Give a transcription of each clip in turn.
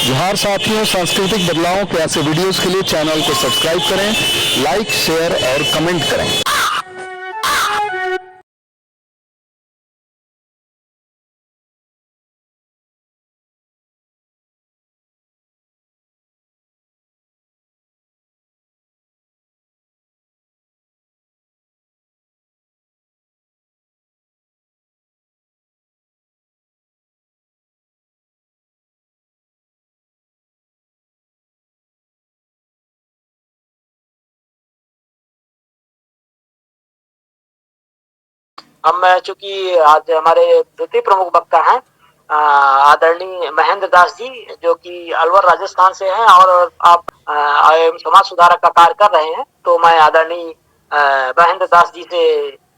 जोहार साथियों, सांस्कृतिक बदलावों के ऐसे वीडियोस के लिए चैनल को सब्सक्राइब करें, लाइक, शेयर और कमेंट करें। अब मैं चूंकि आज हमारे द्वितीय प्रमुख वक्ता हैं आदरणीय महेंद्र दास जी, जो कि अलवर राजस्थान से हैं और आप समाज सुधारक का कार्य कर रहे हैं, तो मैं आदरणीय महेंद्र दास जी से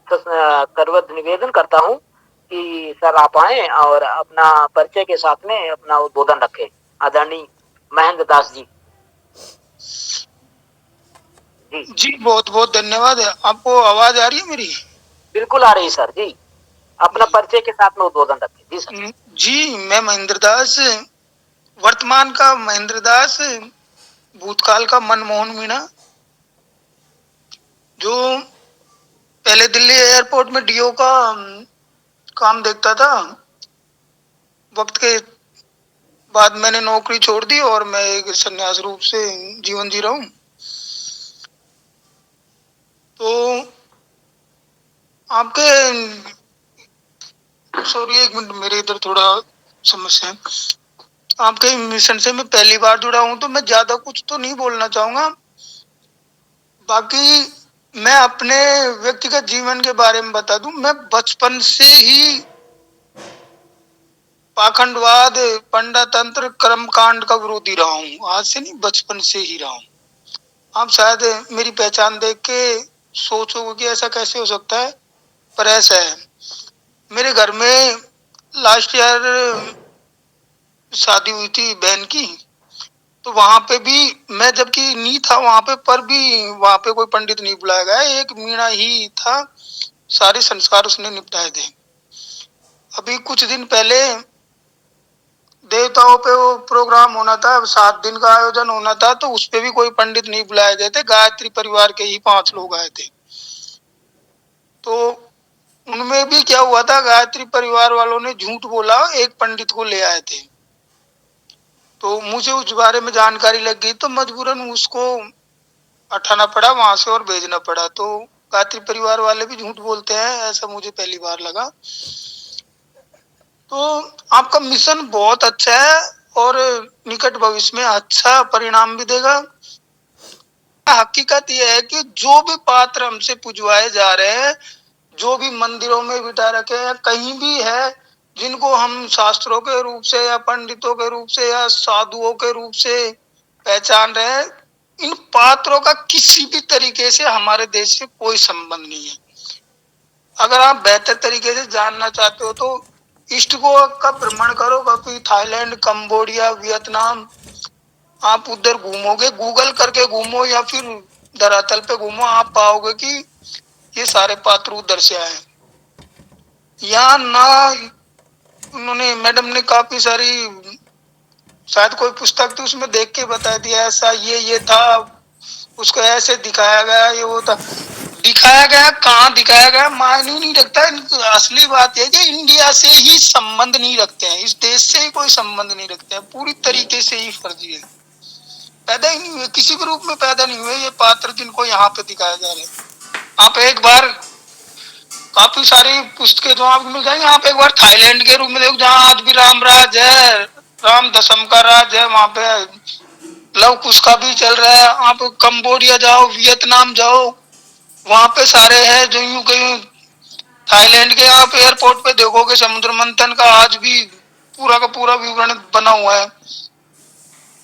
करवत निवेदन करता हूं कि सर आप आए और अपना परिचय के साथ में अपना उद्बोधन रखें। आदरणीय महेंद्र दास जी। जी बहुत बहुत धन्यवाद। आपको आवाज आ रही है मेरी? बिल्कुल आ रही सर जी। अपना परिचय के साथ में उद्बोधन रखें। जी सर। जी, मैं महेंद्र दास, वर्तमान का महेंद्र दास, भूतकाल का मनमोहन मीणा, जो पहले दिल्ली एयरपोर्ट में डीओ का काम देखता था। वक्त के बाद मैंने नौकरी छोड़ दी और मैं एक संन्यास रूप से जीवन जी रहा हूँ। तो आपके, सॉरी एक मिनट, मेरे इधर थोड़ा समस्या है। आपके मिशन से मैं पहली बार जुड़ा हूं, तो मैं ज्यादा कुछ तो नहीं बोलना चाहूंगा। बाकी मैं अपने व्यक्तिगत जीवन के बारे में बता दूं। मैं बचपन से ही पाखंडवाद, पंडा तंत्र, कर्मकांड का विरोधी रहा हूं। आज से नहीं, बचपन से ही रहा हूं। आप शायद मेरी पहचान देख के सोचोगे कि ऐसा कैसे हो सकता है, पर ऐसा है। मेरे घर में लास्ट ईयर शादी हुई थी बहन की, तो वहां पे भी मैं जबकि नहीं था वहां पे, पर भी वहां पे कोई पंडित नहीं बुलाया गया, एक मीणा ही था। सारे संस्कार उसने निपटाए थे। अभी कुछ दिन पहले देवताओं पे वो प्रोग्राम होना था, 7 दिन का आयोजन होना था, तो उस पे भी कोई पंडित नहीं बुलाए गए थे। गायत्री परिवार के ही 5 लोग आए थे। तो उनमें भी क्या हुआ था, गायत्री परिवार वालों ने झूठ बोला, एक पंडित को ले आए थे। तो मुझे उस बारे में जानकारी लग गई, तो मजबूरन उसको हटाना पड़ा वहां से और भेजना पड़ा। तो गायत्री परिवार वाले भी झूठ बोलते हैं, ऐसा मुझे पहली बार लगा। तो आपका मिशन बहुत अच्छा है और निकट भविष्य में अच्छा परिणाम भी देगा। हकीकत यह है कि जो भी पात्र हमसे पुजवाए जा रहे हैं, जो भी मंदिरों में बिठा रखे हैं, कहीं भी है, जिनको हम शास्त्रों के रूप से या पंडितों के रूप से या साधुओं के रूप से पहचान रहे हैं, इन पात्रों का किसी भी तरीके से हमारे देश से कोई संबंध नहीं है। अगर आप बेहतर तरीके से जानना चाहते हो तो ईस्ट गोवा का भ्रमण करो, कभी थाईलैंड, कंबोडिया, वियतनाम, आप उधर घूमोगे, गूगल करके घूमो या फिर धरातल पे घूमो, आप पाओगे कि ये सारे पात्र उधर से आए। यहाँ ना उन्होंने, मैडम ने काफी सारी, शायद कोई पुस्तक थी उसमें देख के बता दिया ऐसा ये था, उसको ऐसे दिखाया गया, ये वो था। दिखाया गया, कहाँ दिखाया गया मायने नहीं रखता। असली बात है कि इंडिया से ही संबंध नहीं रखते हैं, इस देश से ही कोई संबंध नहीं रखते हैं, पूरी तरीके से ही फर्जी है। पैदा ही नहीं हुए, किसी भी रूप में पैदा नहीं हुए ये पात्र जिनको यहाँ पे दिखाया जा रहा है। आप एक बार, काफी सारी पुस्तकें जो आपको मिल जाएंगी, आप एक बार थाईलैंड के रूप में देखो, जहाँ आज भी राम राज है, राम दशम का राज है, वहां पे लव कुश का भी चल रहा है। आप कंबोडिया जाओ, वियतनाम जाओ, वहां पे सारे हैं जो यूं कहीं। थाईलैंड के आप एयरपोर्ट पे देखोगे समुद्र मंथन का आज भी पूरा का पूरा विवरण बना हुआ है।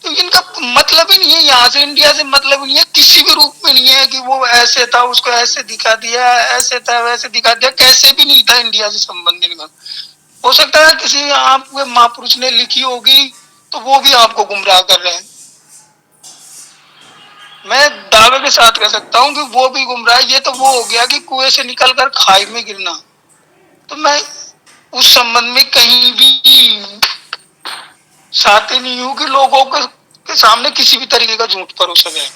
तो इनका मतलब ही नहीं है, यहाँ से इंडिया से मतलब नहीं है, किसी भी रूप में नहीं है कि वो ऐसे था उसको ऐसे दिखा दिया, ऐसे था वैसे दिखा दिया, कैसे भी नहीं था इंडिया से संबंधित का। हो सकता है किसी आपके महापुरुष ने लिखी होगी, तो वो भी आपको गुमराह कर रहे हैं। मैं दावे के साथ कह सकता हूँ कि वो भी गुमराह। ये तो वो हो गया कि कुएं से निकलकर खाई में गिरना। तो मैं उस संबंध में कहीं भी चाहते नहीं हूँ कि लोगों के सामने किसी भी तरीके का झूठ परोसा जाए।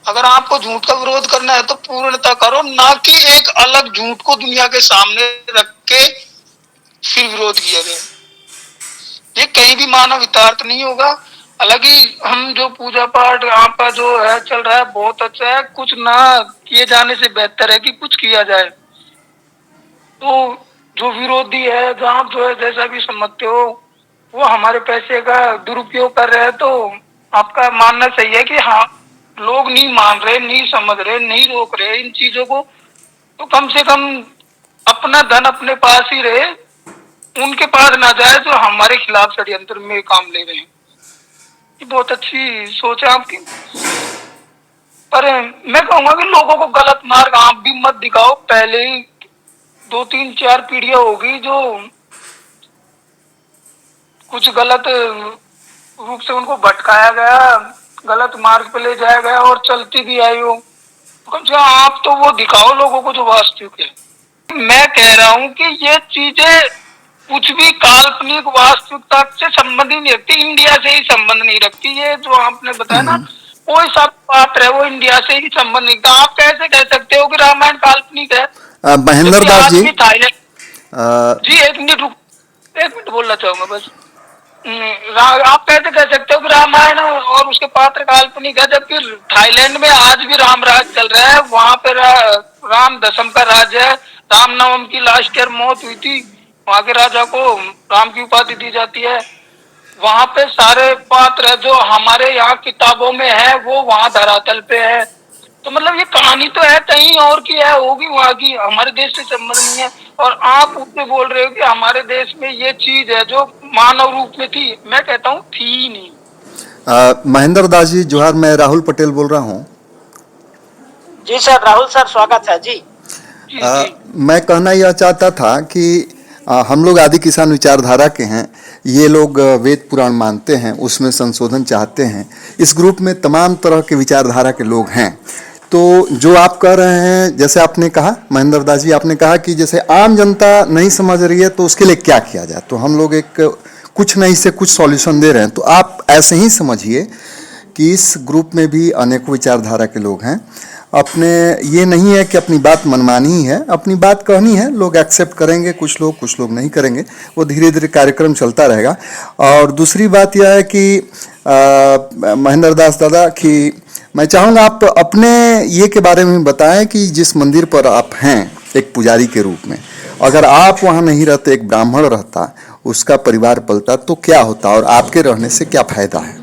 अगर आपको झूठ का विरोध करना है तो पूर्णतः करो, ना कि एक अलग झूठ को दुनिया के सामने रख के फिर विरोध किया जाए। ये कहीं भी मानव हितार्थ नहीं होगा। हालांकि हम जो पूजा पाठ यहाँ पर जो है चल रहा है बहुत अच्छा है, कुछ ना किए जाने से बेहतर है कि कुछ किया जाए। तो जो विरोधी है, जो आप जो है जैसा भी समझते हो, वो हमारे पैसे का दुरुपयोग कर रहे हैं, तो आपका मानना सही है कि हाँ, लोग नहीं मान रहे, नहीं समझ रहे, नहीं रोक रहे इन चीजों को, तो कम से कम अपना धन अपने पास ही रहे, उनके पास ना जाए जो हमारे खिलाफ षड्यंत्र में काम ले रहे हैं। ये बहुत अच्छी सोच है आपकी, पर मैं कहूंगा कि लोगों को गलत मार्ग आप भी मत दिखाओ। पहले ही 2 3 4 पीढ़ियां होगी जो कुछ गलत रूप से उनको भटकाया गया, गलत मार्ग पे ले जाया गया और चलती भी आई हो। कम से कम आप तो वो दिखाओ लोगों को जो वास्तविक है। मैं कह रहा हूँ कि ये चीजें कुछ भी काल्पनिक वास्तविकता से संबंध ही नहीं रखती, इंडिया से ही संबंध नहीं रखती। ये जो आपने बताया ना, कोई सा पात्र है वो इंडिया से ही संबंध नहीं रखता। आप कैसे कह सकते हो कि रामायण काल्पनिक है? महेंद्र क्योंकि दास आज जी, भी थाईलैंड, अ, जी एक मिनट रुक, 1 मिनट बोलना चाहूंगा बस। आप कैसे कह सकते हो कि रामायण और उसके पात्र काल्पनिक है, जबकि थाईलैंड में आज भी राम राज चल रहा है। वहां पे राम दशम का राज्य है। रामनवम की लास्ट ईयर मौत हुई थी, वहां के राजा को राम की उपाधि दी जाती है। वहां पे सारे पात्र जो हमारे यहाँ किताबों में है वो वहां धरातल पे है। तो मतलब ये कहानी तो है कहीं और की है, होगी वहां की, हमारे देश से संबंध नहीं है। और आप उससे बोल रहे हो कि हमारे देश में ये चीज है जो मानव रूप में थी। मैं कहता हूँ थी ही नहीं। महेंद्र दास जी जोहार, मैं राहुल पटेल बोल रहा हूँ। जी सर, राहुल सर, स्वागत है जी। जी जी मैं कहना यह चाहता था कि हम लोग आदि किसान विचारधारा के हैं। ये लोग वेद पुराण मानते हैं, उसमें संशोधन चाहते हैं। इस ग्रुप में तमाम तरह के विचारधारा के लोग हैं। तो जो आप कह रहे हैं, जैसे आपने कहा महेंद्र दास जी, आपने कहा कि जैसे आम जनता नहीं समझ रही है तो उसके लिए क्या किया जाए, तो हम लोग एक कुछ नहीं से कुछ सॉल्यूशन दे रहे हैं। तो आप ऐसे ही समझिए कि इस ग्रुप में भी अनेकों विचारधारा के लोग हैं। अपने ये नहीं है कि अपनी बात मनमानी ही है, अपनी बात कहनी है, लोग एक्सेप्ट करेंगे, कुछ लोग नहीं करेंगे। वो धीरे धीरे कार्यक्रम चलता रहेगा। और दूसरी बात यह है कि महेंद्र दास दादा, कि मैं चाहूँगा आप अपने ये के बारे में बताएं कि जिस मंदिर पर आप हैं एक पुजारी के रूप में, अगर आप वहाँ नहीं रहते, एक ब्राह्मण रहता, उसका परिवार पलता, तो क्या होता और आपके रहने से क्या फायदा है,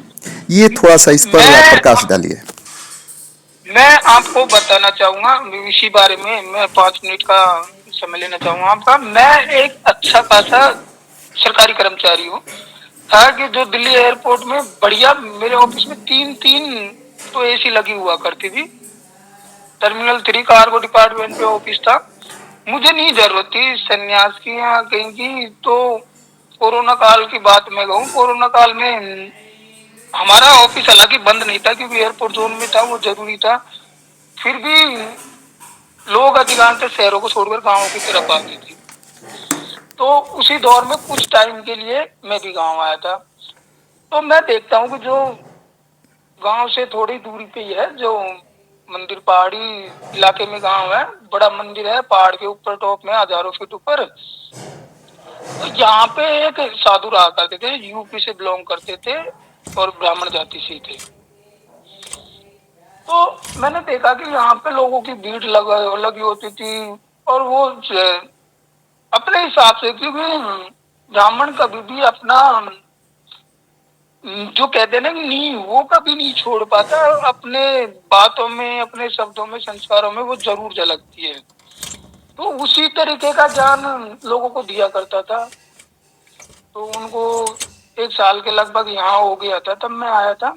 ये थोड़ा सा इस पर मैं प्रकाश डालिए। मैं आपको बताना चाहूंगा इसी बारे में। मैं 5 मिनट का समय लेना चाहूंगा आपका। मैं एक अच्छा खासा सरकारी कर्मचारी हूँ। था कि जो दिल्ली एयरपोर्ट में बढ़िया, मेरे ऑफिस में 3 3 तो एसी लगी हुआ करती थी। टर्मिनल 3 कार्गो डिपार्टमेंट पे ऑफिस था। मुझे नहीं जरूरत थी संन्यास की या कहीं की। तो कोरोना काल की बात मैं कहूँ, कोरोना काल में हमारा ऑफिस हालांकि बंद नहीं था क्योंकि एयरपोर्ट जोन में था, वो जरूरी था। फिर भी लोग अधिकांश शहरों को छोड़कर गांवों की तरफ आते थे। तो उसी दौर में कुछ टाइम के लिए मैं भी गांव आया था। तो मैं देखता हूँ कि जो गांव से थोड़ी दूरी पे ही है जो मंदिर, पहाड़ी इलाके में गांव है, बड़ा मंदिर है पहाड़ के ऊपर, टॉप में, हजारों फीट ऊपर। तो यहाँ पे एक साधु रहा करते थे, यूपी से बिलोंग करते थे और ब्राह्मण जाति से थे। तो मैंने देखा कि यहाँ पे लोगों की भीड़ लगी होती थी। और वो अपने हिसाब से, क्योंकि ब्राह्मण कभी भी अपना जो कहते हैं ना कि नहीं, वो कभी नहीं छोड़ पाता। अपने बातों में, अपने शब्दों में, संस्कारों में वो जरूर झलकती है। तो उसी तरीके का ज्ञान लोगों को दिया करता था। तो उनको 1 साल के लगभग यहाँ हो गया था, तब मैं आया था।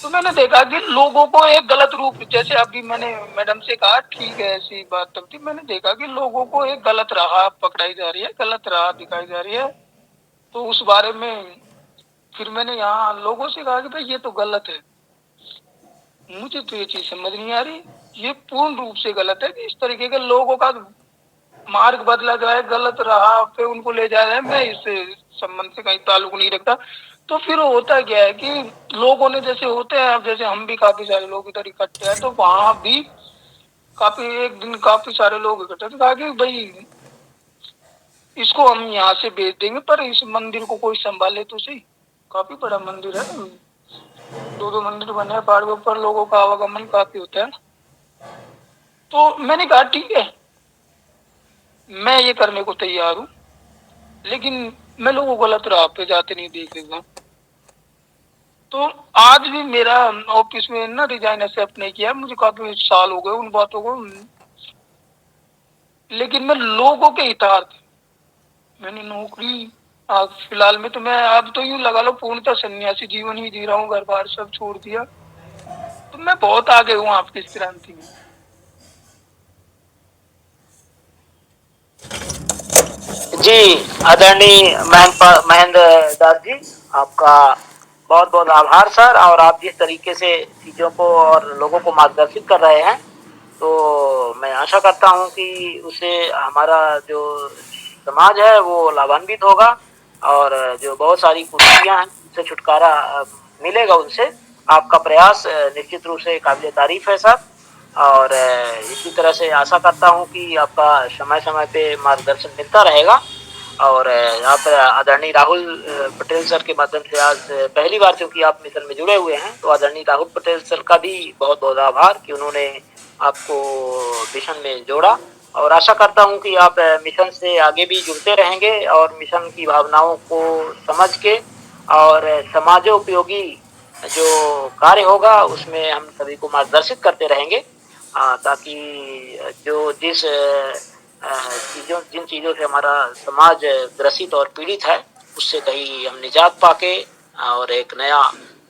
तो मैंने देखा कि लोगों को एक गलत रूप, जैसे अभी मैंने मैडम से कहा ठीक है ऐसी बात तब थी, मैंने देखा कि लोगों को एक गलत राह पकड़ाई जा रही है, गलत राह दिखाई जा रही है। तो उस बारे में फिर मैंने यहाँ लोगों से कहा कि भाई ये तो गलत है, मुझे तो ये चीज समझ नहीं आ रही, ये पूर्ण रूप से गलत है कि इस तरीके के लोगों का मार्ग बदला जाए, गलत राह पे उनको ले जाया जाए। मैं इस संबंध से कहीं ताल्लुक नहीं रखता। तो फिर होता क्या है कि लोगों ने जैसे होते हैं, अब जैसे हम भी काफ़ी सारे लोग इधर इकट्ठे हैं, तो वहाँ भी काफ़ी एक दिन काफ़ी सारे लोग इकट्ठे थे, कहा कि भई इसको हम यहाँ से बेच देंगे, पर इस मंदिर को कोई सँभाले तो सही। काफ़ी बड़ा मंदिर है, 2-2 मंदिर बने हैं पहाड़ के ऊपर, लोगों का आवागमन काफ़ी होता है। तो मैंने कहा ठीक है, मैं ये करने को तैयार हूँ, लेकिन मैं लोगों को गलत राह पे जाते नहीं देखेगा। तो आज भी मेरा ऑफिस में ना रिजाइन एक्सेप्ट नहीं किया, मुझे काफ़ी साल हो गए उन बातों को, लेकिन मैं लोगों के हितार्थ मैंने नौकरी फिलहाल में तो मैं अब तो यूँ लगा लो पूर्णतः सन्यासी जीवन ही जी रहा हूँ, घर-बार सब छोड़ दिया। तो मैं बहुत आगे हूँ आपकी इस क्रांति में। जी, आदरणीय महेंद्र दास जी, आपका बहुत बहुत आभार सर। और आप जिस तरीके से चीज़ों को और लोगों को मार्गदर्शित कर रहे हैं, तो मैं आशा करता हूँ कि उससे हमारा जो समाज है वो लाभान्वित होगा, और जो बहुत सारी कुरीतियाँ हैं उनसे छुटकारा मिलेगा उनसे। आपका प्रयास निश्चित रूप से काबिल तारीफ है सर। और इसी तरह से आशा करता हूँ कि आपका समय समय पे मार्गदर्शन मिलता रहेगा। और आप आदरणीय राहुल पटेल सर के माध्यम से आज पहली बार चूंकि आप मिशन में जुड़े हुए हैं, तो आदरणीय राहुल पटेल सर का भी बहुत बहुत आभार कि उन्होंने आपको मिशन में जोड़ा। और आशा करता हूं कि आप मिशन से आगे भी जुड़ते रहेंगे और मिशन की भावनाओं को समझ के और समाजोपयोगी जो कार्य होगा उसमें हम सभी को मार्गदर्शित करते रहेंगे, ताकि जो जिन चीज़ों से हमारा समाज ग्रसित और पीड़ित है उससे कहीं हम निजात पाके और एक नया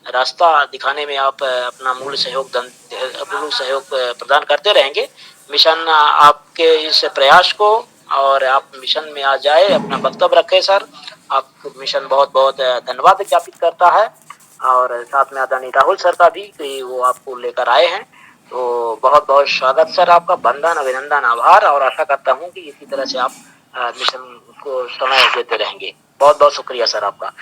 रास्ता दिखाने में आप अपना मूल सहयोग प्रदान करते रहेंगे। मिशन आपके इस प्रयास को, और आप मिशन में आ जाए, अपना वक्तव्य रखें सर। आप मिशन बहुत बहुत धन्यवाद ज्ञापित करता है, और साथ में आदरणीय राहुल सर का भी कि वो आपको लेकर आए हैं। तो बहुत बहुत स्वागत सर आपका, वंदन, अभिनंदन, आभार। और आशा करता हूँ कि इसी तरह से आप मिशन को समय देते रहेंगे। बहुत बहुत शुक्रिया सर आपका।